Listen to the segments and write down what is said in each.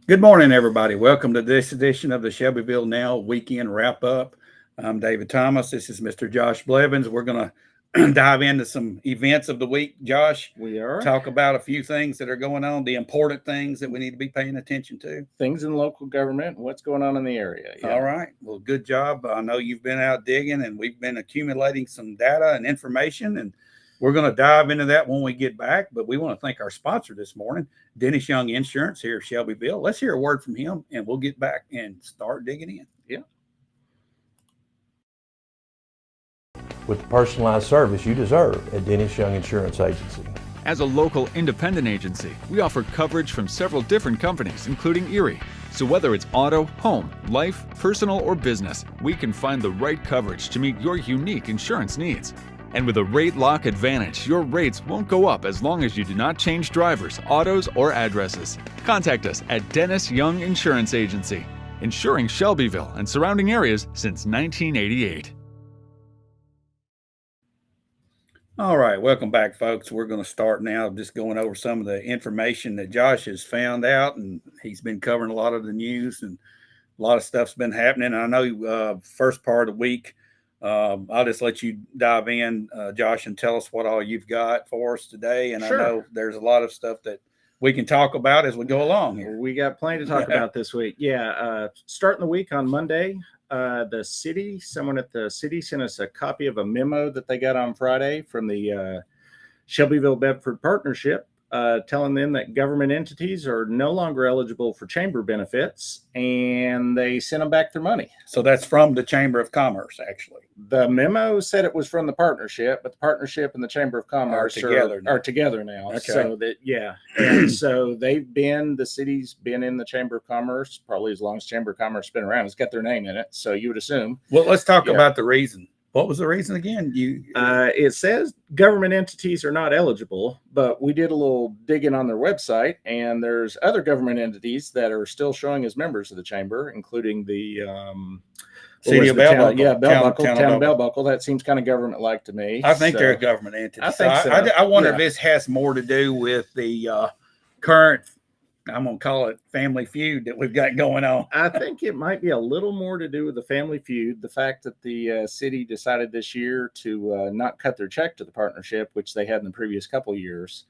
Good morning, everybody. Welcome to this edition of the Shelbyville Now Weekend Wrap Up. I'm David Thomas. This is Mr. Josh Blevins. We're going to dive into some events of the week, Josh. We are. Talk about a few things that are going on, the important things that we need to be paying attention to. Things in local government, what's going on in the area. Yeah. All right. Well, good job. I know you've been out digging and we've been accumulating some data and information, and we're going to dive into that when we get back. But we want to thank our sponsor this morning, Dennis Young Insurance here at Shelbyville. Let's hear a word from him and we'll get back and start digging in. Yeah. With the personalized service you deserve at Dennis Young Insurance Agency. As a local independent agency, we offer coverage from several different companies, including Erie. So whether it's auto, home, life, personal, or business, we can find the right coverage to meet your unique insurance needs. And with a rate lock advantage, your rates won't go up as long as you do not change drivers, autos, or addresses. Contact us at Dennis Young Insurance Agency, insuring Shelbyville and surrounding areas since 1988. All right, welcome back, folks. We're going to start now just going over some of the information that Josh has found out, and he's been covering a lot of the news, and a lot of stuff's been happening. I know first part of the week, I'll just let you dive in, Josh, and tell us what all you've got for us today. And Sure. I know there's a lot of stuff that we can talk about as we go along here. We got plenty to talk about this week. Yeah. Starting the week on Monday, someone at the city sent us a copy of a memo that they got on Friday from the Shelbyville Bedford Partnership, telling them that government entities are no longer eligible for chamber benefits, and they sent them back their money. So that's from the Chamber of Commerce, actually. The memo said it was from the partnership, but the partnership and the Chamber of Commerce are together now. Okay. So that, yeah. And so the city's been in the Chamber of Commerce probably as long as Chamber of Commerce has been around. It's got their name in it. So you would assume. Well, let's talk about the reason. What was the reason again? It says government entities are not eligible, but we did a little digging on their website, and there's other government entities that are still showing as members of the chamber, including the City of Bell Buckle. Yeah, Bell Buckle, town of Bell Buckle. That seems kind of government-like to me. I think they're a government entity. I think so. I wonder if this has more to do with the current, I'm going to call it family feud that we've got going on. I think it might be a little more to do with the family feud. The fact that the city decided this year to not cut their check to the partnership, which they had in the previous couple of years.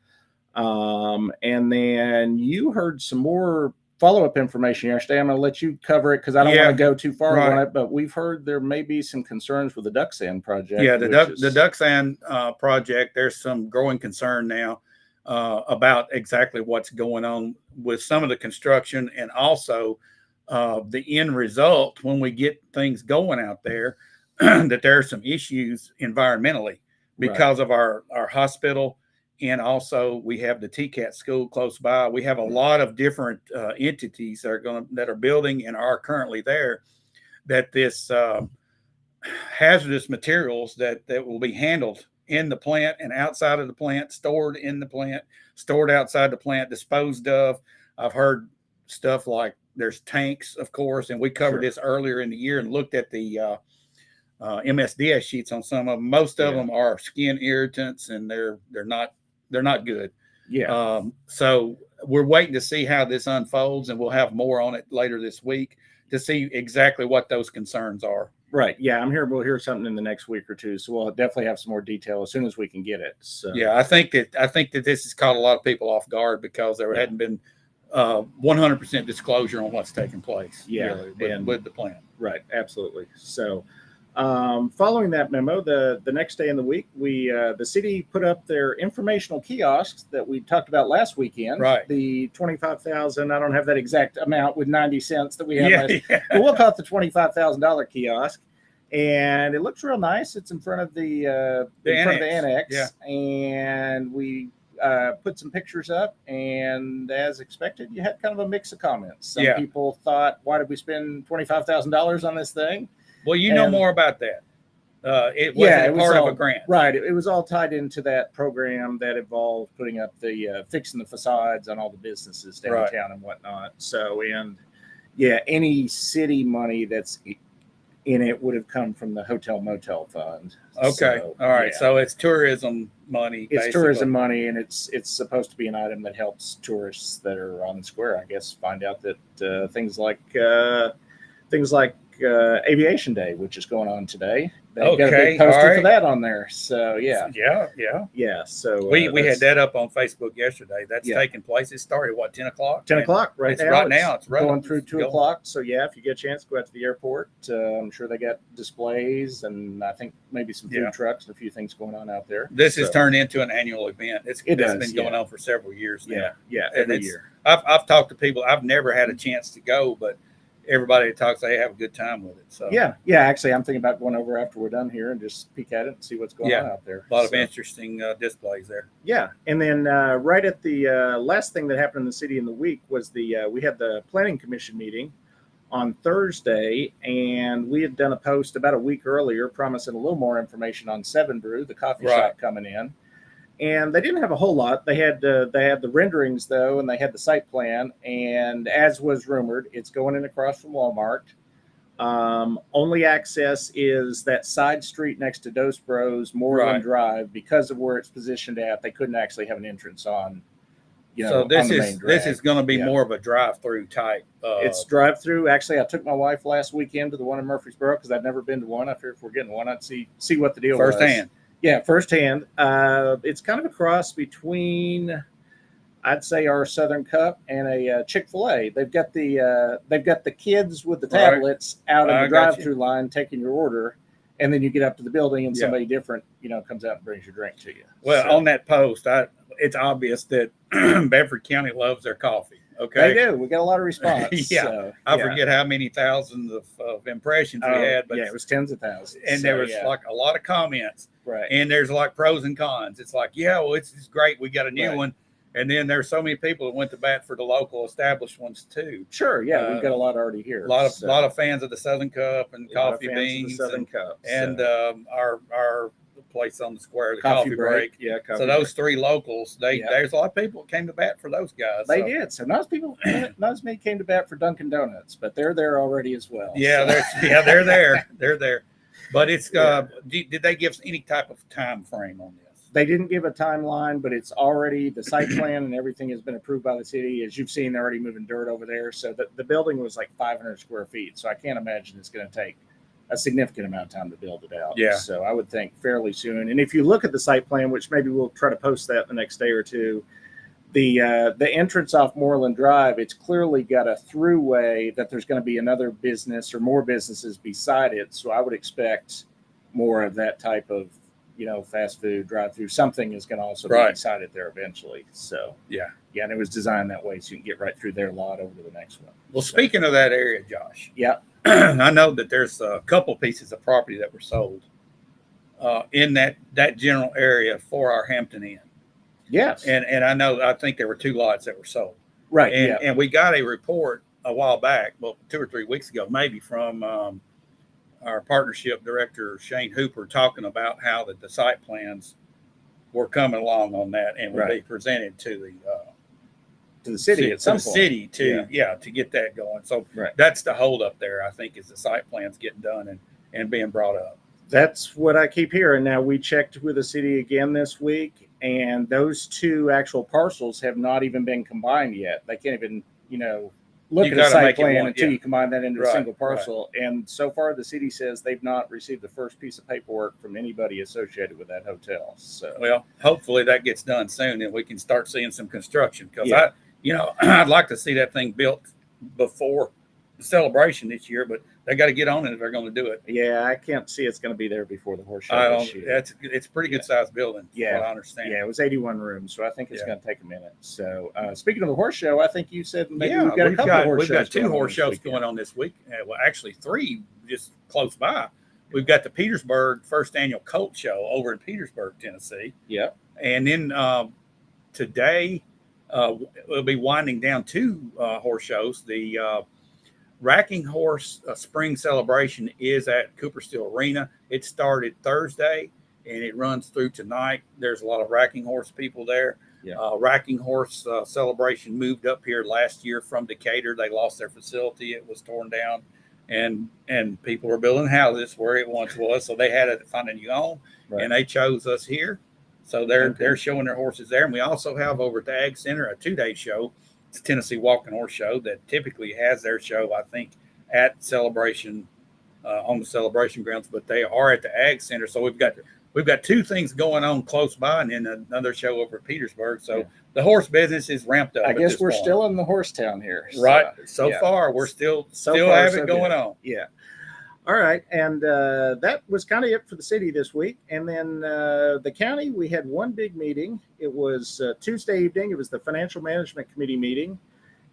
And then you heard some more follow-up information yesterday. I'm going to let you cover it because I don't want to go too far on it, but we've heard there may be some concerns with the duck sand project. Yeah, the duck sand project, there's some growing concern now about exactly what's going on with some of the construction, and also the end result when we get things going out there, that there are some issues environmentally because of our hospital. And also we have the TCAT school close by. We have a lot of different entities that are building and are currently there, that this hazardous materials that will be handled in the plant and outside of the plant, stored in the plant, stored outside the plant, disposed of. I've heard stuff like there's tanks, of course, and we covered this earlier in the year and looked at the MSDS sheets on some of them. Most of them are skin irritants, and they're not good. Yeah. So we're waiting to see how this unfolds, and we'll have more on it later this week to see exactly what those concerns are. Right. Yeah, we'll hear something in the next week or two. So we'll definitely have some more detail as soon as we can get it. So yeah, I think that this has caught a lot of people off guard because there hadn't been 100% disclosure on what's taking place. Yeah, really, with the plan. Right. Absolutely. So following that memo, the next day in the week, the city put up their informational kiosks that we talked about last weekend. Right. The 25,000. I don't have that exact amount with 90 cents that we had last. But we'll call it the $25,000 kiosk, and it looks real nice. It's in front of the annex, and we put some pictures up, and as expected, you had kind of a mix of comments. Some people thought, "Why did we spend $25,000 on this thing?" Well, you know more about that. It wasn't part of a grant. Right. It was all tied into that program that involved putting up the fixing the facades on all the businesses downtown and whatnot. So, any city money that's and it would have come from the hotel motel fund. Okay. So, All right. yeah. So it's tourism money. It's basically. tourism money, and it's supposed to be an item that helps tourists that are on the square, I guess, find out that things like Aviation Day, which is going on today. They've got a big poster for that on there. So yeah. So we had that up on Facebook yesterday. That's taking place. It started 10 o'clock. 10 o'clock right now. It's going through 2 o'clock. So yeah, if you get a chance, go out to the airport. I'm sure they got displays, and I think maybe some food trucks and a few things going on out there. This has turned into an annual event. It's been going on for several years now. Yeah, every year. I've talked to people. I've never had a chance to go, but everybody that talks, they have a good time with it. So yeah. Actually, I'm thinking about going over after we're done here and just peek at it and see what's going on out there. A lot of interesting displays there. Yeah, and then right at the last thing that happened in the city in the week was we had the planning commission meeting on Thursday, and we had done a post about a week earlier promising a little more information on Seven Brew, the coffee shop coming in. And they didn't have a whole lot. They had the renderings though, and they had the site plan. And as was rumored, it's going in across from Walmart. Only access is that side street next to Dos Bros, Moreland Drive, because of where it's positioned at. They couldn't actually have an entrance on. So this is going to be more of a drive-through type. It's drive-through. Actually, I took my wife last weekend to the one in Murfreesboro because I'd never been to one. I figured if we're getting one, I'd see what the deal was. Firsthand. Yeah, firsthand. It's kind of a cross between, I'd say, our Southern Cup and a Chick-fil-A. They've got the kids with the tablets out in the drive-through line taking your order, and then you get up to the building and somebody different, comes out and brings your drink to you. Well, on that post, it's obvious that Bedford County loves their coffee. Okay, they do. We got a lot of response. I forget how many thousands of impressions we had, but it was tens of thousands. And there was like a lot of comments. Right. And there's like pros and cons. It's like, it's great. We got a new one. And then there's so many people that went to bat for the local established ones too. Sure. Yeah. We've got a lot already here. A lot of fans of the Southern Cup and Coffee Beans. Southern Cup. And our place on the square, the Coffee Break. Yeah. So those three locals, there's a lot of people that came to bat for those guys. They did. So not as many came to bat for Dunkin' Donuts, but they're there already as well. Yeah. They're there. They're there. But it's did they give us any type of time frame on this? They didn't give a timeline, but it's already the site plan and everything has been approved by the city. As you've seen, they're already moving dirt over there. So the building was like 500 square feet. So I can't imagine it's going to take a significant amount of time to build it out. Yeah. So I would think fairly soon. And if you look at the site plan, which maybe we'll try to post that the next day or two, the entrance off Moreland Drive, it's clearly got a throughway that there's going to be another business or more businesses beside it. So I would expect more of that type of, fast food drive-through. Something is going to also be beside it there eventually. So and it was designed that way so you can get right through their lot over to the next one. Well, speaking of that area, Josh. Yeah. I know that there's a couple pieces of property that were sold in that general area for our Hampton Inn. Yes. And I think there were 2 lots that were sold. Right. And we got a report a while back, 2 or 3 weeks ago, maybe, from our partnership director, Shane Hooper, talking about how the site plans were coming along on that and would be presented to the city at some point. City to get that going. So that's the holdup there, I think, is the site plans getting done and being brought up. That's what I keep hearing. Now, we checked with the city again this week, and those 2 actual parcels have not even been combined yet. They can't even, look at a site plan until you combine that into a single parcel. Right. And so far, the city says they've not received the first piece of paperwork from anybody associated with that hotel. So, well, hopefully that gets done soon and we can start seeing some construction because I'd like to see that thing built before the celebration this year, but they got to get on it if they're going to do it. Yeah, I can't see it's going to be there before the horse show this year. It's a pretty good sized building. Yeah, what I understand. Yeah, it was 81 rooms, so I think it's going to take a minute. So, speaking of the horse show, I think you said maybe we've got a couple of horse shows. We've got 2 horse shows going on this week. Well, actually 3 just close by. We've got the Petersburg First Annual Colt Show over in Petersburg, Tennessee. Yeah, and then today we'll be winding down 2 horse shows. The Racking Horse Spring Celebration is at Cooper Steel Arena. It started Thursday and it runs through tonight. There's a lot of Racking Horse people there. Yeah. Racking Horse Celebration moved up here last year from Decatur. They lost their facility. It was torn down. and people were building houses where it once was, so they had to find a new home, Right. and they chose us here. So they're showing their horses there, and we also have over at the Ag Center a 2-day show. It's Tennessee Walking Horse Show that typically has their show, I think, at Celebration on the Celebration grounds, but they are at the Ag Center. So we've got 2 things going on close by, and then another show over at Petersburg. So the horse business is ramped up. I guess we're still in the horse town here, right? So far, we're still have it going on. Yeah. All right, and that was kind of it for the city this week. And then the county, we had one big meeting. It was Tuesday evening. It was the Financial Management Committee meeting.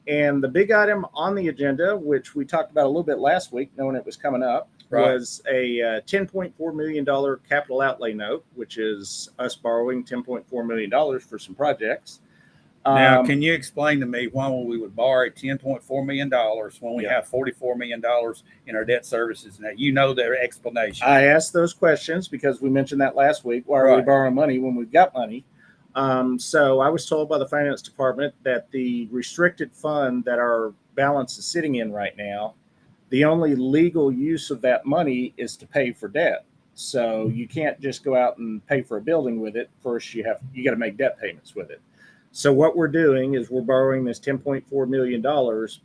And the big item on the agenda, which we talked about a little bit last week, knowing it was coming up, was a $10.4 million capital outlay note, which is us borrowing $10.4 million for some projects. Now, can you explain to me why we would borrow $10.4 million when we have $44 million in our debt services? Now, you know their explanation. I asked those questions because we mentioned that last week. Why are we borrowing money when we've got money? So I was told by the finance department that the restricted fund that our balance is sitting in right now, the only legal use of that money is to pay for debt. So you can't just go out and pay for a building with it. First, you got to make debt payments with it. So what we're doing is we're borrowing this $10.4 million,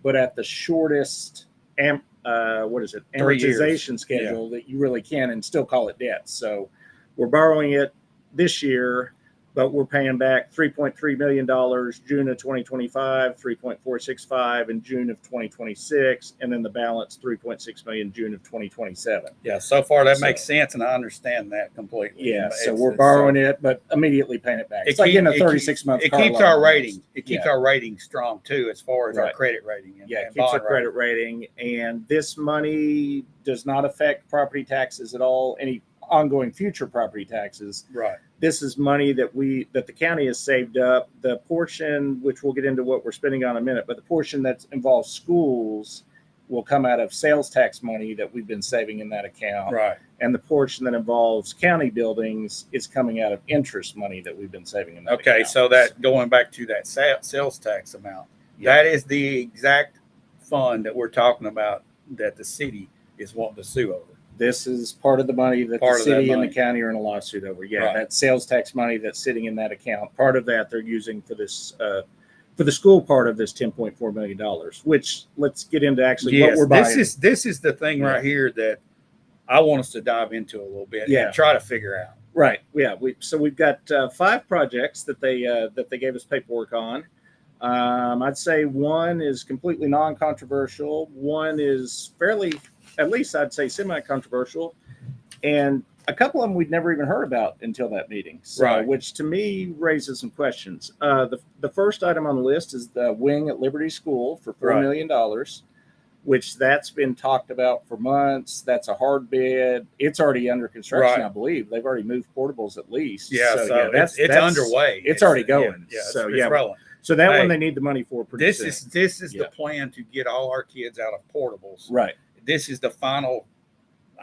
but at the shortest amortization schedule that you really can, and still call it debt. So we're borrowing it this year, but we're paying back $3.3 million June of 2025, $3.465 in June of 2026, and then the balance $3.6 million June of 2027. Yeah, so far that makes sense, and I understand that completely. Yeah, so we're borrowing it, but immediately paying it back. It's like in a 36-month. It keeps our rating. It keeps our rating strong too, as far as our credit rating. It keeps our credit rating, and this money does not affect property taxes at all. Any ongoing future property taxes. Right. This is money that the county has saved up. The portion, which we'll get into what we're spending on in a minute, but the portion that involves schools will come out of sales tax money that we've been saving in that account. Right. And the portion that involves county buildings is coming out of interest money that we've been saving in that account. Okay, so that going back to that sales tax amount, that is the exact fund that we're talking about that the city is wanting to sue over. This is part of the money that the city and the county are in a lawsuit over. Yeah, that sales tax money that's sitting in that account. Part of that they're using for this, for the school part of this $10.4 million. Which let's get into actually what we're buying. This is the thing right here that I want us to dive into a little bit and try to figure out. Right. Yeah. We've got 5 projects that they gave us paperwork on. I'd say one is completely non-controversial. One is fairly, at least I'd say, semi-controversial, and a couple of them we'd never even heard about until that meeting. So, which to me raises some questions. The first item on the list is the wing at Liberty School for $4 million, which that's been talked about for months. That's a hard bid. It's already under construction, I believe. They've already moved portables at least. Yeah, so that's underway. It's already going. It's rolling. So that one they need the money for. This is the plan to get all our kids out of portables. Right. This is the final,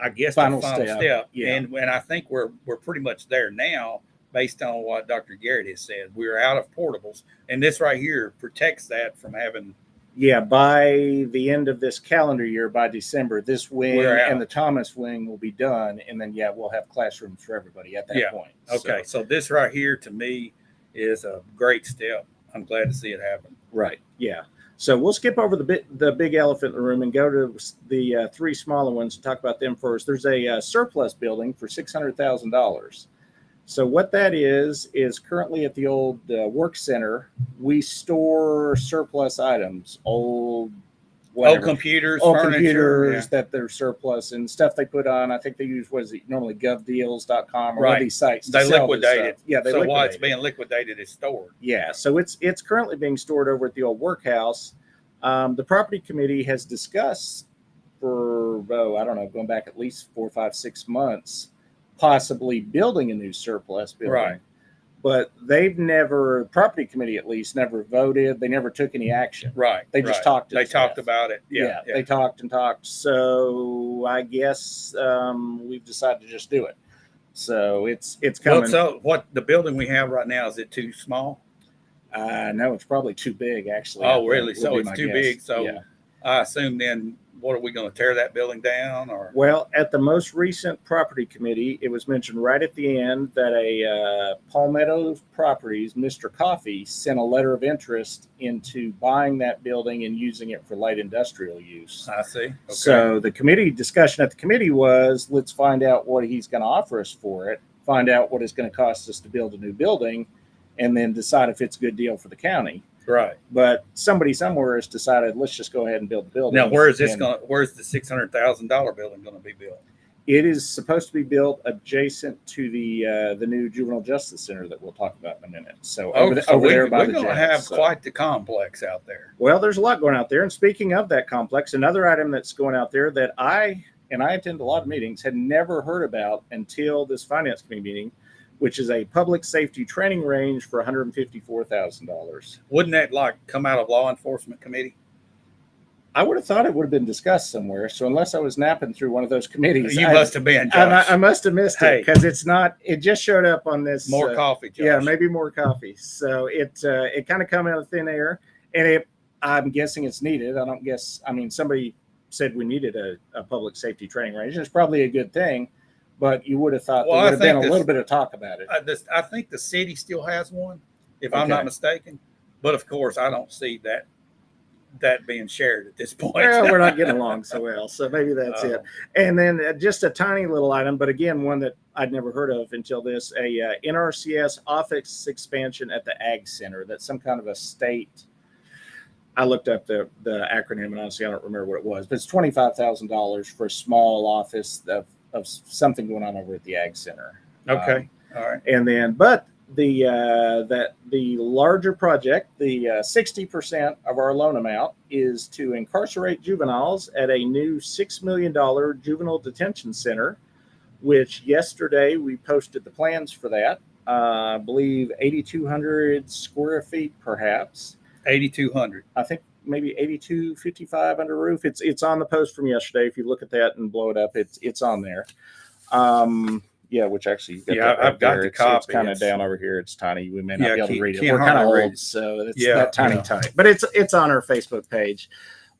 I guess, final the final step. Yeah. And I think we're pretty much there now, based on what Dr. Garrett has said. We're out of portables, and this right here protects that from having. Yeah, by the end of this calendar year, by December, this wing and the Thomas wing will be done, and then we'll have classrooms for everybody at that point. Okay, so this right here to me is a great step. I'm glad to see it happen. Right. Yeah. So we'll skip over the big elephant in the room and go to the 3 smaller ones and talk about them first. There's a surplus building for $600,000. So what that is currently at the old work center, we store surplus items, old computers, furniture, that they're surplus, and stuff they put on. I think they use, normally govdeals.com or one of these sites. They liquidate it. Yeah, so while it's being liquidated, it's stored. Yeah, so it's currently being stored over at the old workhouse. The property committee has discussed for, I don't know, going back at least 4, 5, 6 months, possibly building a new surplus building. Right. But they've never, property committee at least, never voted. They never took any action. Right. They just talked. They talked about it. Yeah. They talked and talked. So I guess we've decided to just do it. So it's coming. Well, so what the building we have right now, is it too small? No, it's probably too big, actually. Oh, really? So it's too big. So I assume then, what are we going to tear that building down or? Well, at the most recent property committee, it was mentioned right at the end that a Palmetto Properties, Mr. Coffee, sent a letter of interest into buying that building and using it for light industrial use. I see. Okay. So the committee discussion at the committee was, let's find out what he's going to offer us for it, find out what it's going to cost us to build a new building, and then decide if it's a good deal for the county. Right. But somebody somewhere has decided, let's just go ahead and build the building. Now, where's the $600,000 building going to be built? It is supposed to be built adjacent to the new juvenile justice center that we'll talk about in a minute. So over there by the we're going to have quite the complex out there. Well, there's a lot going out there. And speaking of that complex, another item that's going out there that I attend a lot of meetings, had never heard about until this finance committee meeting, which is a public safety training range for $154,000. Wouldn't that like come out of law enforcement committee? I would have thought it would have been discussed somewhere. So unless I was napping through one of those committees, you must have been, Josh. I must have missed it because it's not. It just showed up on this. More coffee, Josh. Yeah, maybe more coffee. So it kind of come out of thin air, and I'm guessing it's needed. I don't guess. I mean, somebody said we needed a public safety training range. It's probably a good thing. But you would have thought there would have been a little bit of talk about it. I think the city still has one, if I'm not mistaken. But of course, I don't see that being shared at this point. Well, we're not getting along so well, so maybe that's it. And then just a tiny little item, but again, one that I'd never heard of until this: a NRCS office expansion at the Ag Center. That's some kind of a state. I looked up the acronym, and honestly, I don't remember what it was, but it's $25,000 for a small office of something going on over at the Ag Center. Okay. All right. And then, but the larger project, the 60% of our loan amount is to incarcerate juveniles at a new $6 million juvenile detention center, which yesterday we posted the plans for that. I believe 8,200 square feet, perhaps. 8,200. I think maybe 8,255 under roof. It's on the post from yesterday. If you look at that and blow it up, it's on there. Yeah, which actually, I've got the copy. It's kind of down over here. It's tiny. We may not be able to read it. We're kind of old, so it's that tiny type. But it's on our Facebook page.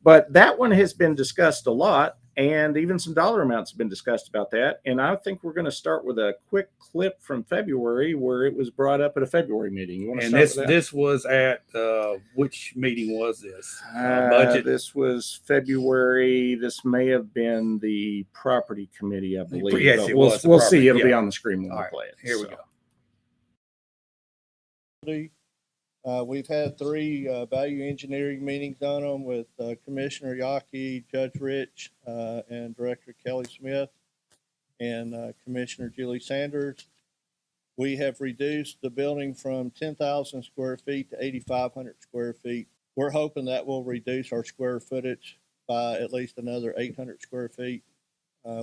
But that one has been discussed a lot, and even some dollar amounts have been discussed about that. And I think we're going to start with a quick clip from February where it was brought up at a February meeting. You want to start with that? This was at which meeting was this? Budget. This was February. This may have been the property committee, I believe. Yes, it was. We'll see. It'll be on the screen when we play it. Here we go. We've had 3 value engineering meetings on them with Commissioner Yockey, Judge Rich, and Director Kelly Smith, and Commissioner Julie Sanders. We have reduced the building from 10,000 square feet to 8,500 square feet. We're hoping that will reduce our square footage by at least another 800 square feet.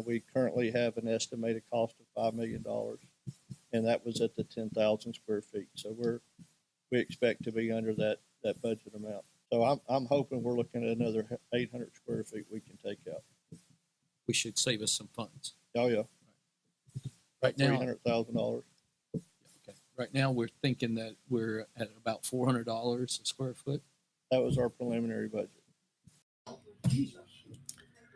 We currently have an estimated cost of $5 million, and that was at the 10,000 square feet. So we expect to be under that budget amount. So I'm hoping we're looking at another 800 square feet we can take out. We should save us some funds. Oh yeah. Right now, $300,000. okay. Right now, we're thinking that we're at about $400 a square foot. That was our preliminary budget.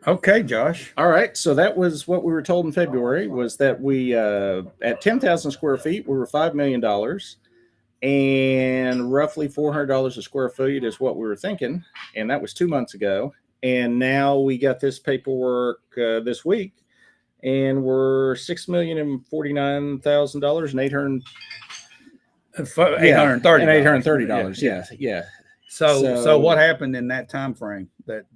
Okay, Josh. All right. So that was what we were told in February, was that we, at 10,000 square feet, we were $5 million. And roughly $400 a square foot is what we were thinking. And that was 2 months ago. And now we got this paperwork this week, and we're $6,049,000 and $830. Yeah. So what happened in that time frame? That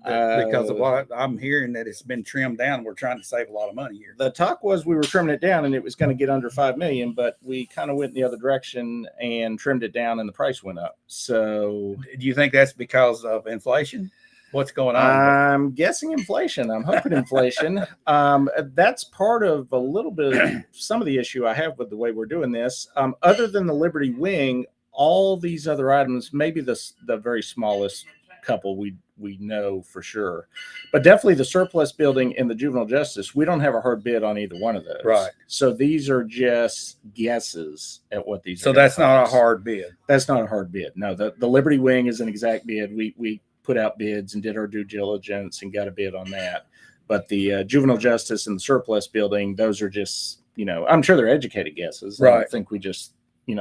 because of what I'm hearing, that it's been trimmed down. We're trying to save a lot of money here. The talk was we were trimming it down and it was going to get under 5 million, but we kind of went in the other direction and trimmed it down, and the price went up. So do you think that's because of inflation? What's going on? I'm guessing inflation. I'm hoping inflation. That's part of a little bit of some of the issue I have with the way we're doing this. Other than the Liberty Wing, all these other items, maybe the very smallest couple we know for sure, but definitely the surplus building and the juvenile justice, we don't have a hard bid on either one of those. Right. So these are just guesses at what these. So that's not a hard bid. That's not a hard bid. No, the Liberty Wing is an exact bid. We put out bids and did our due diligence and got a bid on that. But the juvenile justice and the surplus building, those are just, I'm sure they're educated guesses. Right. I don't think we just,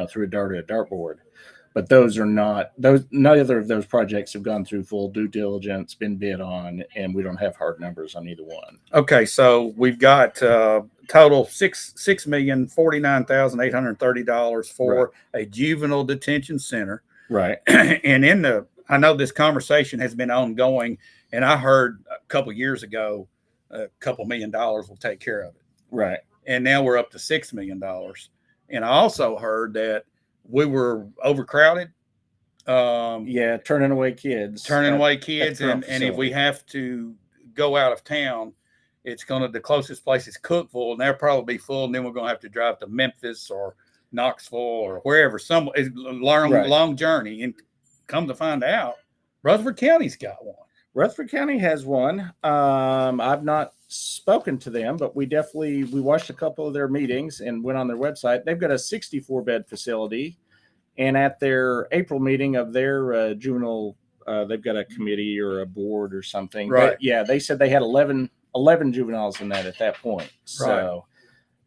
threw a dart at a dartboard. But those are not those. Neither of those projects have gone through full due diligence, been bid on, and we don't have hard numbers on either one. Okay, so we've got total $6,049,830 for a juvenile detention center. Right. And I know this conversation has been ongoing, and I heard a couple years ago, a couple $1 million will take care of it. Right. And now we're up to $6 million. And I also heard that we were overcrowded. Turning away kids. And if we have to go out of town, it's the closest place is Cookville, and they'll probably be full. And then we're going to have to drive to Memphis or Knoxville or wherever. It's a long journey. And come to find out, Rutherford County's got one. Rutherford County has one. I've not spoken to them, but we watched a couple of their meetings and went on their website. They've got a 64-bed facility, and at their April meeting of their juvenile, they've got a committee or a board or something. Right. They said they had 11 juveniles in that at that point. So,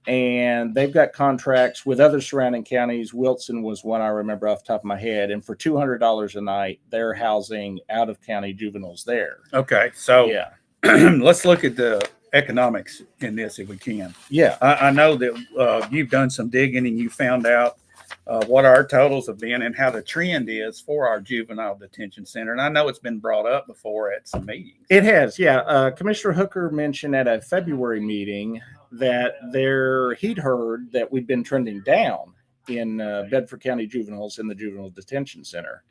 and they've got contracts with other surrounding counties. Wilson was one I remember off the top of my head, and for $200 a night, they're housing out-of-county juveniles there. Okay, so let's look at the economics in this if we can. Yeah. I know that you've done some digging and you found out what our totals have been and how the trend is for our juvenile detention center. And I know it's been brought up before at some meetings. It has, yeah. Commissioner Hooker mentioned at a February meeting that he'd heard that we'd been trending down in Bedford County juveniles in the juvenile detention center.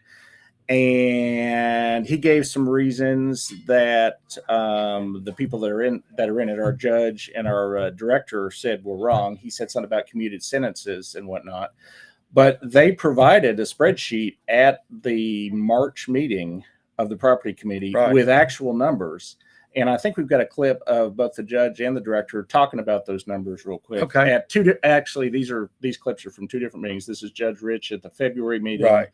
And he gave some reasons that the people that are in it, our judge and our director, said were wrong. He said something about commuted sentences and whatnot. But they provided a spreadsheet at the March meeting of the property committee with actual numbers. And I think we've got a clip of both the judge and the director talking about those numbers real quick. Okay. Actually, these clips are from two different meetings. This is Judge Rich at the February meeting. Right.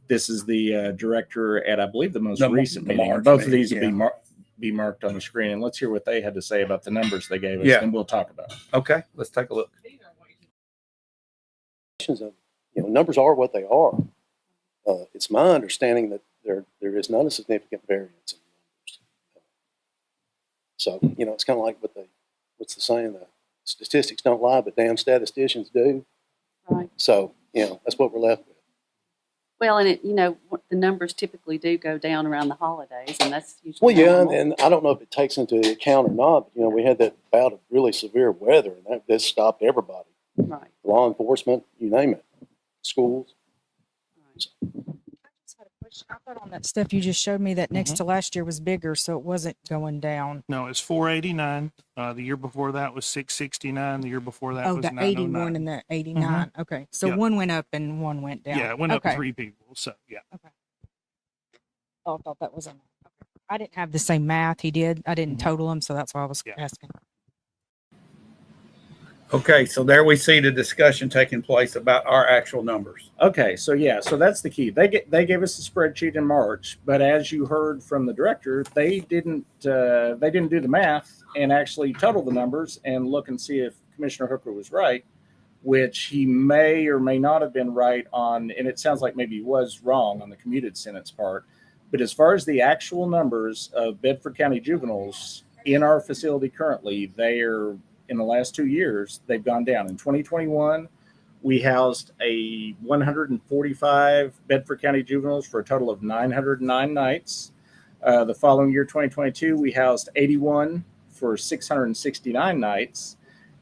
This is the director at, I believe, the most recent meeting. March Both of these meeting, will be marked on the screen. And let's hear what they had to say about the numbers they gave us, and we'll talk about it. Okay, let's take a look. Numbers are what they are. It's my understanding that there is not a significant variance in numbers. So, it's kind of like what's the saying? The statistics don't lie, but damn statisticians do. Right. So, that's what we're left with. Well, and the numbers typically do go down around the holidays, and that's usually Well, yeah, and I don't know if it takes into account or not, but, we had that bout of really severe weather, and that stopped everybody. Right. Law enforcement, you name it. Schools. Right. I just had a question. I thought on that stuff you just showed me that next to last year was bigger, so it wasn't going down. No, it's 489. The year before that was 669. The year before that was the 909. 81 and the 89. Okay, so one went up and one went down. Yeah, it went up 3 people. So yeah. Okay. Oh, I thought that was okay. I didn't have the same math he did. I didn't total them, so that's why I was asking. Okay, so there we see the discussion taking place about our actual numbers. Okay, so that's the key. They gave us a spreadsheet in March, but as you heard from the director, they didn't do the math and actually total the numbers and look and see if Commissioner Hooker was right, which he may or may not have been right on, and it sounds like maybe he was wrong on the commuted sentence part. But as far as the actual numbers of Bedford County juveniles in our facility currently, in the last 2 years, they've gone down. In 2021, we housed 145 Bedford County juveniles for a total of 909 nights. The following year, 2022, we housed 81 for 669 nights.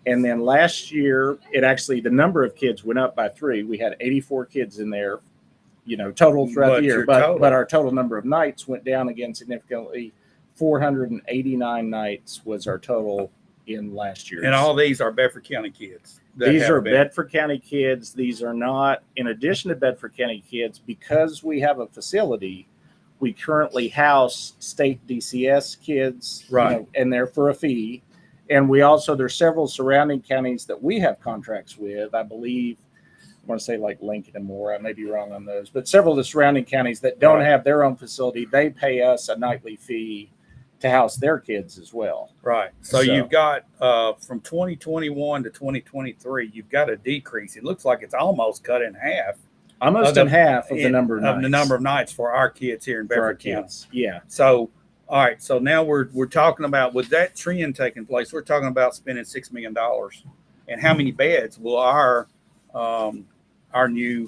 And then last year, the number of kids went up by 3. We had 84 kids in there, total throughout the year. But our total number of nights went down again significantly. 489 nights was our total in last year. And all these are Bedford County kids. These are Bedford County kids. These are not, in addition to Bedford County kids, because we have a facility, we currently house state DCS kids, right? And they're for a fee. And there's several surrounding counties that we have contracts with. I believe want to say like Lincoln and Moore. I may be wrong on those, but several of the surrounding counties that don't have their own facility, they pay us a nightly fee to house their kids as well. Right. So you've got from 2021 to 2023, you've got a decrease. It looks like it's almost cut in half. Almost in half of the number of nights. The number of nights for our kids here in Bedford County. Yeah. So, all right. So now we're talking about, with that trend taking place, we're talking about spending $6 million. And how many beds will our new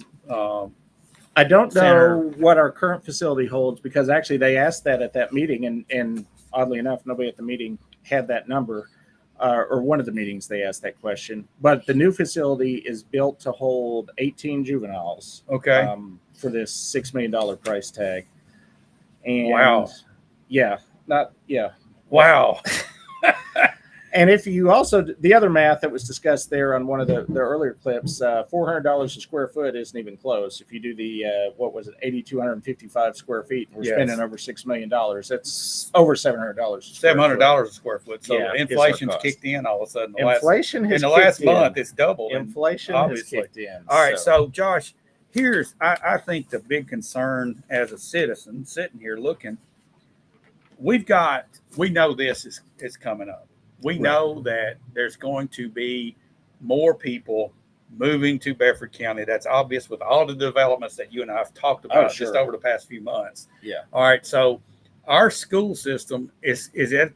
I don't center. know what our current facility holds, because actually they asked that at that meeting, and oddly enough, nobody at the meeting had that number, or one of the meetings they asked that question. But the new facility is built to hold 18 juveniles. Okay. For this $6 million price tag. And Wow. Yeah. Wow. And if you also, the other math that was discussed there on one of the earlier clips, $400 a square foot isn't even close. If you do the, what was it, 8,255 square feet, and we're spending over $6 million. That's over $700. $700 a square foot. So Yeah, inflation's kicked in all of a sudden. Inflation has in the kicked last in. month, it's doubled. Inflation obviously has kicked in. All right. So Josh, here's, I think the big concern as a citizen sitting here looking, we know this is coming up. We know that there's going to be more people moving to Bedford County. That's obvious with all the developments that you and I have talked about just over the past few months. Yeah. All right. So our school system is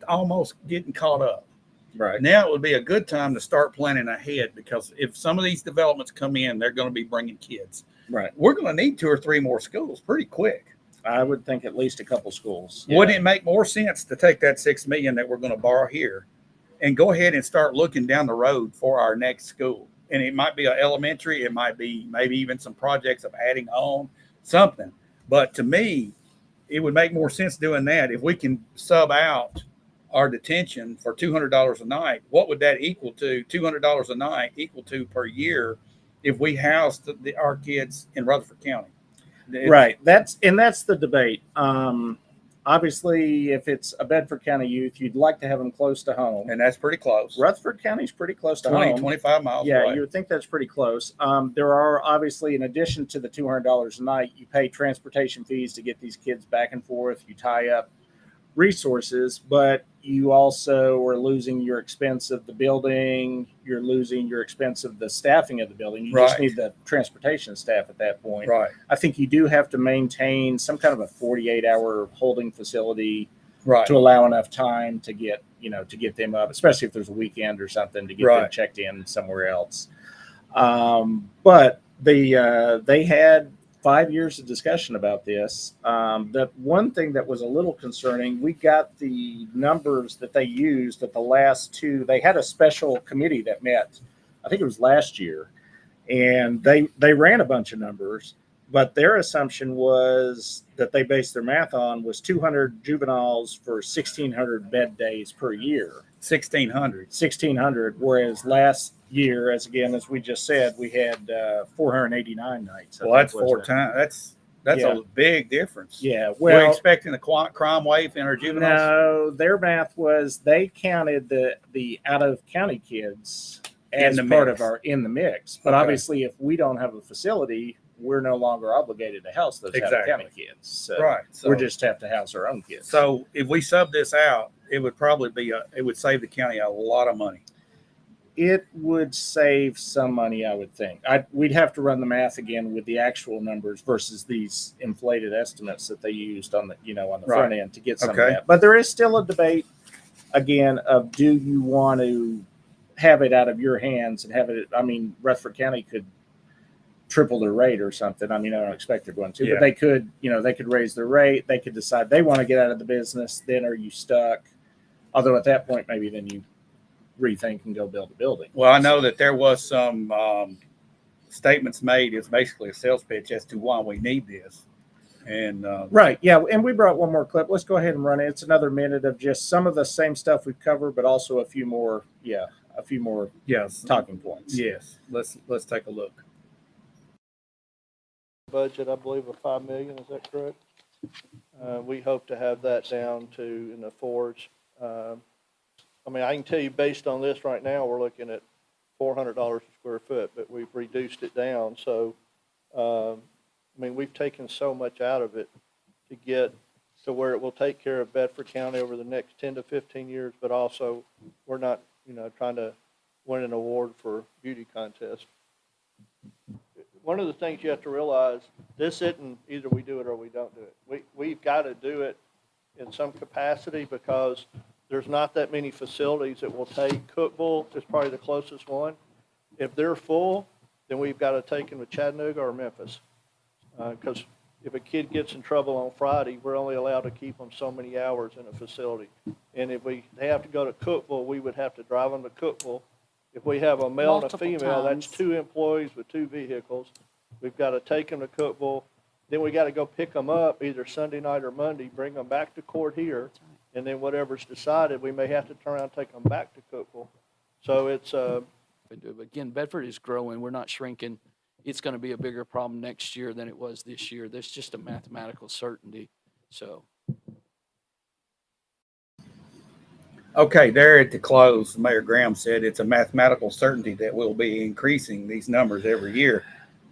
almost getting caught up. Right. Now it would be a good time to start planning ahead, because if some of these developments come in, they're going to be bringing kids. Right. We're going to need 2 or 3 more schools pretty quick. I would think at least a couple schools. Wouldn't it make more sense to take that $6 million that we're going to borrow here and go ahead and start looking down the road for our next school? And it might be an elementary, it might be maybe even some projects of adding on something. But to me, it would make more sense doing that. If we can sub out our detention for $200 a night, what would that equal to? $200 a night equal to per year if we housed our kids in Rutherford County. Right. That's the debate. Obviously, if it's a Bedford County youth, you'd like to have them close to home. And that's pretty close. Rutherford County's pretty close to 20, home. 25 miles Yeah, away. you would think that's pretty close. There are obviously, in addition to the $200 a night, you pay transportation fees to get these kids back and forth. You tie up resources, but you also are losing your expense of the building. You're losing your expense of the staffing of the building. You just need the transportation staff at that point. Right. I think you do have to maintain some kind of a 48-hour holding facility Right. to allow enough time to get them up, especially if there's a weekend or something, to get them checked in somewhere else. But they had 5 years of discussion about this. The one thing that was a little concerning, we got the numbers that they used at the last 2. They had a special committee that met, I think it was last year, and they ran a bunch of numbers, but their assumption was that they based their math on was 200 juveniles for 1,600 bed days per year. 1,600, whereas last year, as we just said, we had 489 nights. Well, that's 4 times. That's a big difference. Yeah. Well, we're expecting a crime wave in our juveniles. No, their math was they counted the out of county kids as part of in the mix. But obviously, if we don't have a facility, we're no longer obligated to house those out of county kids. So So we just have to house our own kids. So if we sub this out, it would probably be it would save the county a lot of money. It would save some money, I would think. We'd have to run the math again with the actual numbers versus these inflated estimates that they used on the front end to get some of that. But there is still a debate again of, do you want to have it out of your hands and have it? I mean, Rutherford County could triple their rate or something. I mean, I don't expect they're going to, but they could, they could raise their rate. They could decide they want to get out of the business. Then are you stuck? Although at that point, maybe then you rethink and go build a building. Well, I know that there was some statements made. It's basically a sales pitch as to why we need this. And right, yeah, and we brought one more clip. Let's go ahead and run it. It's another minute of just some of the same stuff we've covered, but also a few more talking points. Yes, let's take a look. Budget, I believe, of $5 million. Is that correct? We hope to have that down to in the fours. I mean, I can tell you based on this right now, we're looking at $400 a square foot, but we've reduced it down. So, I mean, we've taken so much out of it to get to where it will take care of Bedford County over the next 10 to 15 years, but also we're not, trying to win an award for beauty contest. One of the things you have to realize, this isn't either we do it or we don't do it. We've got to do it in some capacity because there's not that many facilities that will take. Cookeville is probably the closest one. If they're full, then we've got to take them to Chattanooga or Memphis. Because if a kid gets in trouble on Friday, we're only allowed to keep them so many hours in a facility. And if they have to go to Cookeville, we would have to drive them to Cookeville. If we have a male Multiple and a female, times. that's 2 employees with 2 vehicles. We've got to take them to Cookeville. Then we got to go pick them up either Sunday night or Monday, bring them back to court here. And then whatever's decided, we may have to turn around and take them back to Cookeville. So it's, Again, Bedford is growing. We're not shrinking. It's going to be a bigger problem next year than it was this year. There's just a mathematical certainty. So. Okay, there at the close, Mayor Graham said it's a mathematical certainty that we'll be increasing these numbers every year.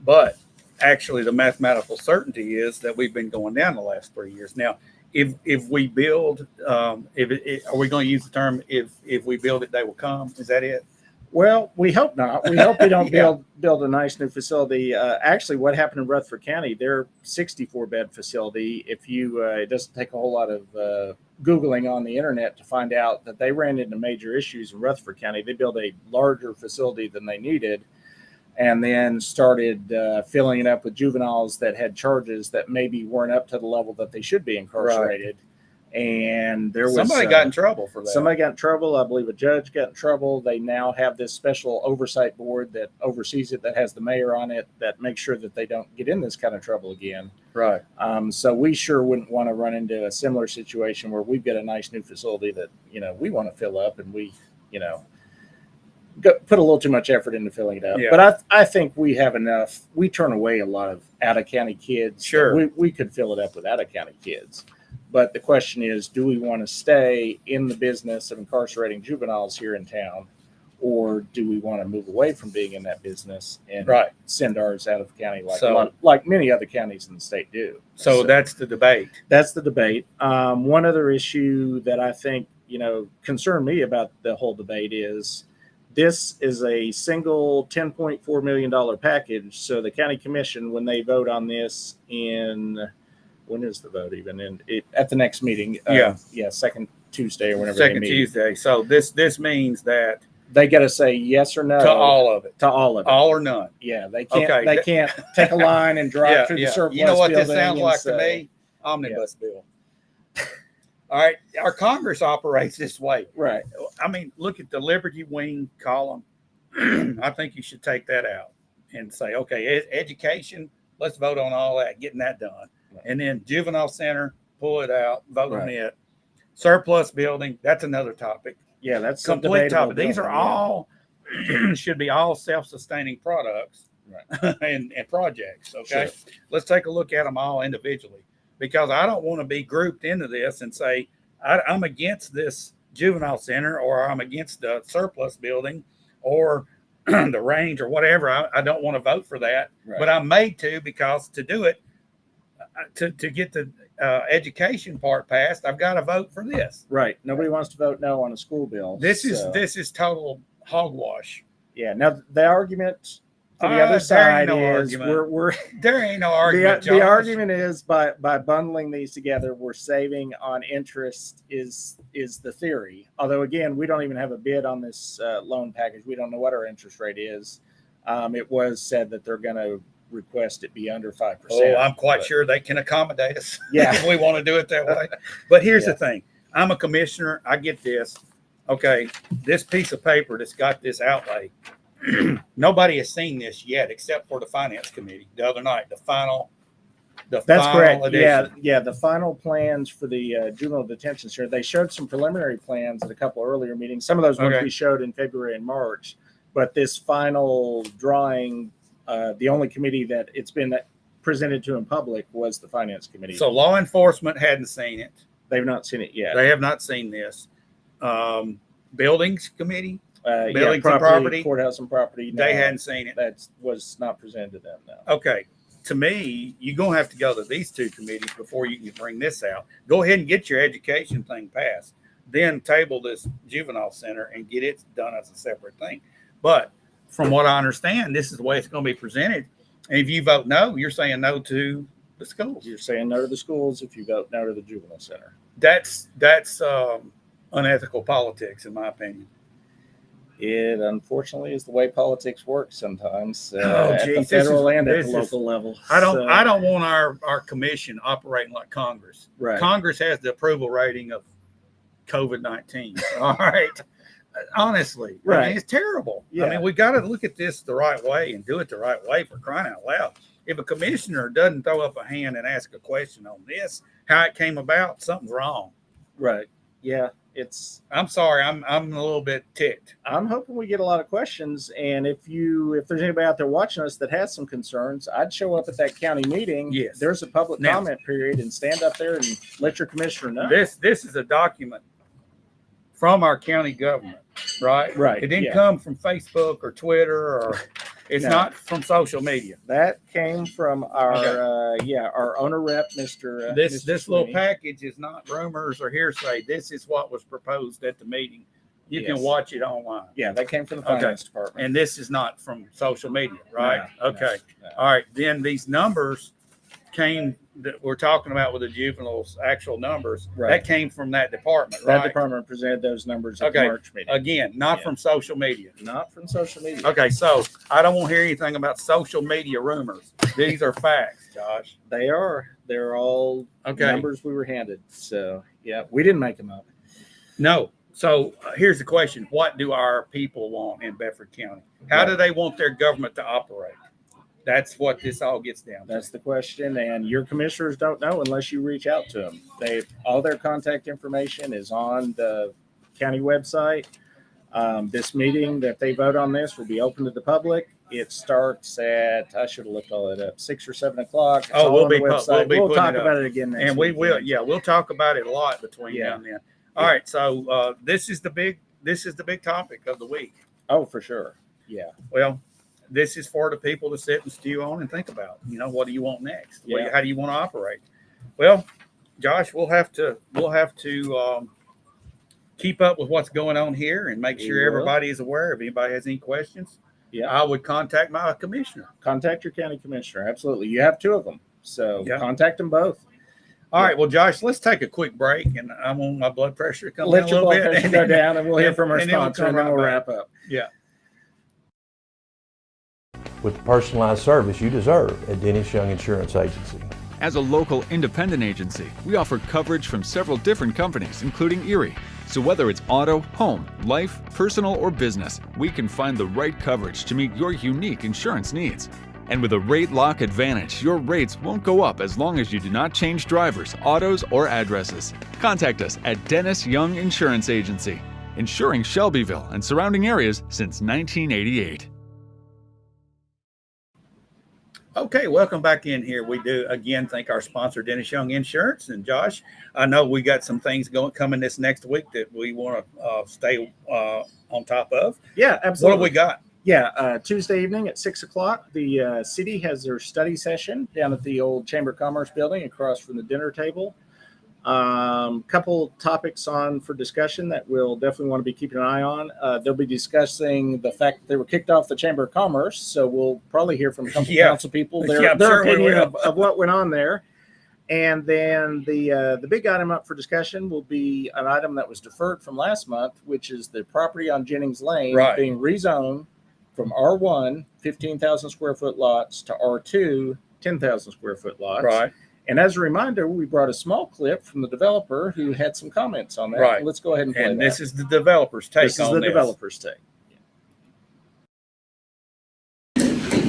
But actually, the mathematical certainty is that we've been going down the last 3 years. Now, if we build, are we going to use the term if we build it, they will come? Is that it? Well, we hope not. We hope we don't Yeah. build a nice new facility. Actually, what happened in Rutherford County, their 64-bed facility, it doesn't take a whole lot of Googling on the internet to find out that they ran into major issues in Rutherford County. They built a larger facility than they needed and then started filling it up with juveniles that had charges that maybe weren't up to the level that they should be incarcerated. And there was somebody got in trouble for that. Somebody got in trouble. I believe a judge got in trouble. They now have this special oversight board that oversees it, that has the mayor on it, that makes sure that they don't get in this kind of trouble again. Right. So we sure wouldn't want to run into a similar situation where we've got a nice new facility that, we want to fill up and we, put a little too much effort into filling it up. Yeah. But I think we have enough. We turn away a lot of out-of-county kids. Sure. We could fill it up with out-of-county kids. But the question is, do we want to stay in the business of incarcerating juveniles here in town, or do we want to move away from being in that business and send ours out of the county like many other counties in the state do? So that's the debate. That's the debate. One other issue that I think, concerned me about the whole debate is this is a single $10.4 million package. So the county commission, when they vote on this when is the vote even? At the next meeting. Second Tuesday or whenever they meet. Second Tuesday. So this means that they got to say yes or no to all of it. To all of it. All or none. Yeah, they can't. Okay. They can't take a line and drive through the surplus. You know what this building sounds like say, to me? Omnibus bill. All right, our Congress operates this way. Right. I mean, look at the Liberty Wing column. I think you should take that out and say, okay, education. Let's vote on all that, getting that done. Right. And then juvenile center, pull it out, vote on it. Surplus building, that's another topic. Yeah, that's complete topic. These are all should be all self-sustaining products and projects. Okay, sure. Let's take a look at them all individually, because I don't want to be grouped into this and say I'm against this juvenile center or I'm against the surplus building or the range or whatever. I don't want to vote for that, but I'm made to, because to do it, to get the education part passed, I've got to vote for this. Right. Nobody wants to vote no on a school bill. This is total hogwash. Yeah. Now the argument for the other side is we're there ain't no argument. The argument is by bundling these together, we're saving on interest is the theory. Although again, we don't even have a bid on this loan package. We don't know what our interest rate is. It was said that they're going to request it be under 5%. Oh, I'm quite sure they can accommodate us. Yeah. If we want to do it that way. But here's the thing. I'm a commissioner. I get this. Okay. This piece of paper that's got this outlay. Nobody has seen this yet except for the finance committee the other night. That's correct. Edition. Yeah. The final plans for the juvenile detention center. They showed some preliminary plans at a couple earlier meetings. Some of those ones we showed in February and March. But this final drawing, the only committee that it's been presented to in public was the finance committee. So law enforcement hadn't seen it. They've not seen it yet. They have not seen this. Buildings committee. Buildings and property? Courthouse and property. They no, hadn't seen it. That was not presented to them, no. Okay. To me, you're going to have to go to these two committees before you can bring this out. Go ahead and get your education thing passed. Then table this juvenile center and get it done as a separate thing. But from what I understand, this is the way it's going to be presented. And if you vote no, you're saying no to the schools. You're saying no to the schools if you vote no to the juvenile center. That's unethical politics, in my opinion. It unfortunately is the way politics works sometimes Oh, at the geez, federal and at this the local level. I don't want our commission operating like Congress. Right. Congress has the approval rating of COVID-19. All right. Honestly, I Right. mean, it's terrible. Yeah. I mean, we got to look at this the right way and do it the right way, for crying out loud. If a commissioner doesn't throw up a hand and ask a question on this, how it came about, something's wrong. Right. Yeah. I'm sorry. I'm a little bit ticked. I'm hoping we get a lot of questions. And if there's anybody out there watching us that has some concerns, I'd show up at that county meeting. Yes. There's a public Now- comment period and stand up there and let your commissioner know. This is a document from our county government, right? Right, It didn't yeah. come from Facebook or Twitter, or it's No. not from social media. That came from our our owner rep, Mr. This Mr. little Sweeney. package is not rumors or hearsay. This is what was proposed at the meeting. You can Yes. watch it online. Yeah, that came from the Okay. finance department. And this is not from social media, right? No, Okay. no. All right. Then these numbers came that we're talking about with the juveniles, actual numbers. Right. That came from that department, That right? department presented those numbers at the Okay. March meeting. Again, not Yeah. from social media. Not from social media. Okay, so I don't want to hear anything about social media rumors. These are facts, Josh. They're all Okay. numbers we were handed. So yeah, we didn't make them up. No. So here's the question. What do our people want in Bedford County? How do they want their government to operate? That's what this all gets down to. That's the question, and your commissioners don't know unless you reach out to them. All their contact information is on the county website. This meeting that they vote on this will be open to the public. It starts at, I should have looked all that up, 6 or 7 o'clock. It's all we'll on the be website. putting talk it up. about it again next And we week. will, we'll talk about it a lot between Yeah. now and then. All right, so this is the big topic of the week. Oh, for sure. Yeah. Well, this is for the people to sit and stew on and think about. What do you want next? Yeah. How do you want to operate? Well, Josh, we'll have to keep up with what's going on here and make We sure will. everybody is aware. If anybody has any questions, Yeah. I would contact my commissioner. Contact your county commissioner. Absolutely. You have 2 of them. So Yeah. contact them both. All right, well, Josh, let's take a quick break, and I want my blood pressure to come Let down a your little blood bit. pressure go down, and we'll hear and- from our and then we'll sponsor, come and then right we'll back. wrap up. Yeah. with the personalized service you deserve at Dennis Young Insurance Agency. As a local independent agency, we offer coverage from several different companies, including Erie. So whether it's auto, home, life, personal, or business, we can find the right coverage to meet your unique insurance needs. And with a rate lock advantage, your rates won't go up as long as you do not change drivers, autos, or addresses. Contact us at Dennis Young Insurance Agency, insuring Shelbyville and surrounding areas since 1988. Okay, welcome back in here. We do again thank our sponsor, Dennis Young Insurance. And Josh, I know we got some things coming this next week that we want to stay on top of. Yeah, absolutely. What have we got? Yeah, Tuesday evening at 6 o'clock, the city has their study session down at the old Chamber of Commerce building across from the dinner table. Couple topics for discussion that we'll definitely want to be keeping an eye on. They'll be discussing the fact that they were kicked off the Chamber of Commerce, so we'll probably hear from a couple council people their sure we opinion will. of what went on there. And then the big item up for discussion will be an item that was deferred from last month, which is the property on Jennings Lane Right. being rezoned from R1, 15,000 square foot lots, to R2, 10,000 square foot lots. Right. And as a reminder, we brought a small clip from the developer who had some comments on that. Right. Let's go ahead and play And that. this is the developer's take This is on the this. developer's take.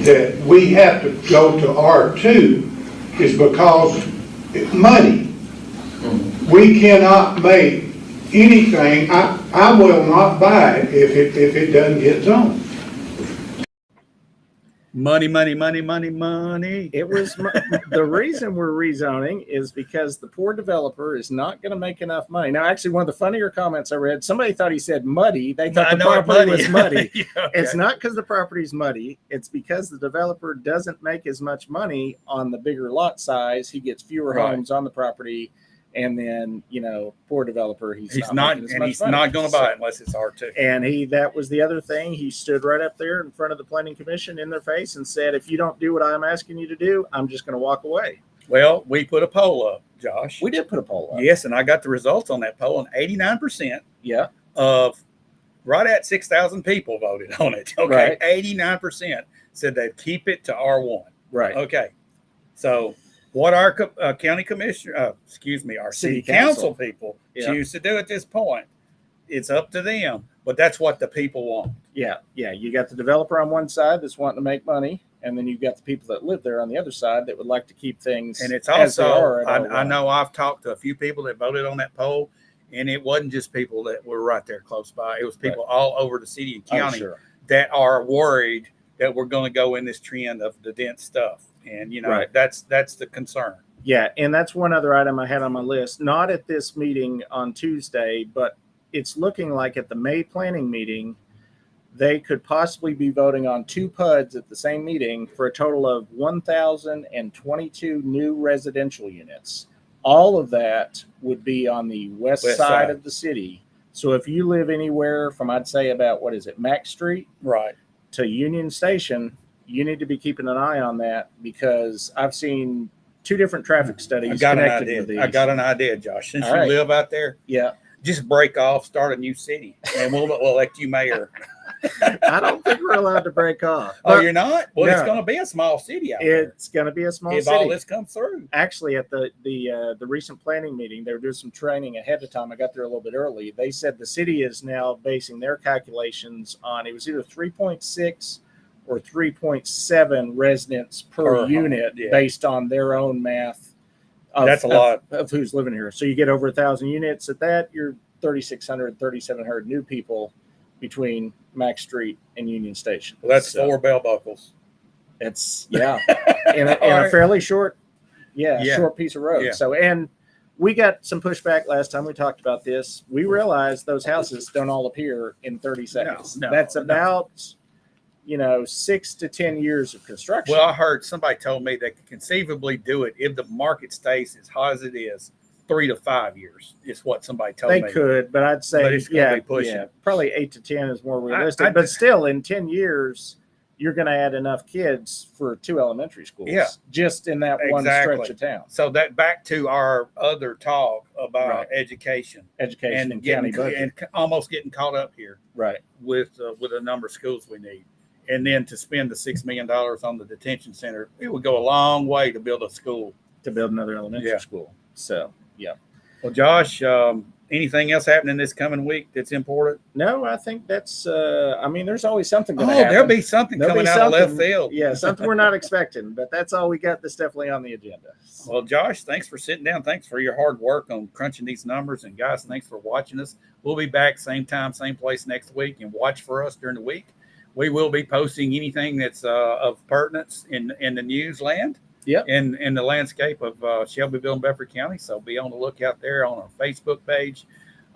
That we have to go to R2 is because it's money. We cannot make anything, I will not buy it if it doesn't get zoned. Money, money, money, money, money. It was the reason we're rezoning is because the poor developer is not going to make enough money. Now, actually, one of the funnier comments I read, somebody thought he said muddy. They thought the property was muddy. Yeah, okay. It's not because the property's muddy. It's because the developer doesn't make as much money on the bigger lot size. He gets fewer homes on the property. And then, poor developer, he's not going to buy it unless it's R2. And that was the other thing. He stood right up there in front of the planning commission in their face and said, if you don't do what I'm asking you to do, I'm just going to walk away. Well, we put a poll up, Josh. We did put a poll up. Yes, and I got the results on that poll, and 89% of right at 6,000 people voted on it. Okay, 89% said they'd keep it to R1. Right. Okay, so what our county commissioner, our city council people choose to do at this point, it's up to them. But that's what the people want. Yeah. You got the developer on one side that's wanting to make money, and then you've got the people that live there on the other side that would like to keep things. And it's also, I know I've talked to a few people that voted on that poll, and it wasn't just people that were right there close by. It was people all over the city and county that are worried that we're going to go in this trend of the dense stuff. And, that's the concern. Yeah. And that's one other item I had on my list, not at this meeting on Tuesday, but it's looking like at the May planning meeting, they could possibly be voting on 2 PUDs at the same meeting for a total of 1,022 new residential units. All of that would be on the west side of the city. So if you live anywhere from, I'd say about, Mack Street to Union Station, you need to be keeping an eye on that because I've seen 2 different traffic studies connected with these. I got an idea, Josh. Since you live out there, just break off, start a new city, and we'll elect you mayor. I don't think we're allowed to break off. Oh, you're not? Well, it's going to be a small city out there. It's going to be a small city. If all this comes through. Actually, at the recent planning meeting, they were doing some training ahead of time. I got there a little bit early. They said the city is now basing their calculations on, it was either 3.6 or 3.7 residents per unit based on their own math. That's a lot of who's living here. So you get over 1,000 units. At that, you're 3,600, 3,700 new people between Mack Street and Union Station. Well, that's 4 bell buckles. It's in a fairly short piece of road. So, and we got some pushback last time we talked about this. We realized those houses don't all appear in 30 seconds. That's about 6 to 10 years of construction. Well, I heard somebody told me they could conceivably do it if the market stays as hot as it is. 3 to 5 years is what somebody told me. They could, but I'd say it's gonna be pushing. Probably 8 to 10 is more realistic. But still, in 10 years, you're going to add enough kids for 2 elementary schools. Yeah, just in that one stretch of town. So that back to our other talk about education and county budget, and almost getting caught up here, with the number of schools we need. And then to spend the $6 million on the detention center, it would go a long way to build a school, to build another elementary school. So, yeah. Well, Josh, anything else happening this coming week that's important? No, I think that's, there's always something going to happen. There'll be something coming out of left field. Yeah, something we're not expecting, but that's all we got that's definitely on the agenda. Well, Josh, thanks for sitting down. Thanks for your hard work on crunching these numbers. And guys, thanks for watching us. We'll be back same time, same place next week, and watch for us during the week. We will be posting anything that's of pertinence in the news land. In the landscape of Shelbyville and Bedford County. So be on the lookout there on our Facebook page,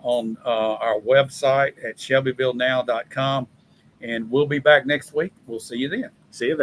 on our website at shelbyvillenow.com. And we'll be back next week. We'll see you then. See you then.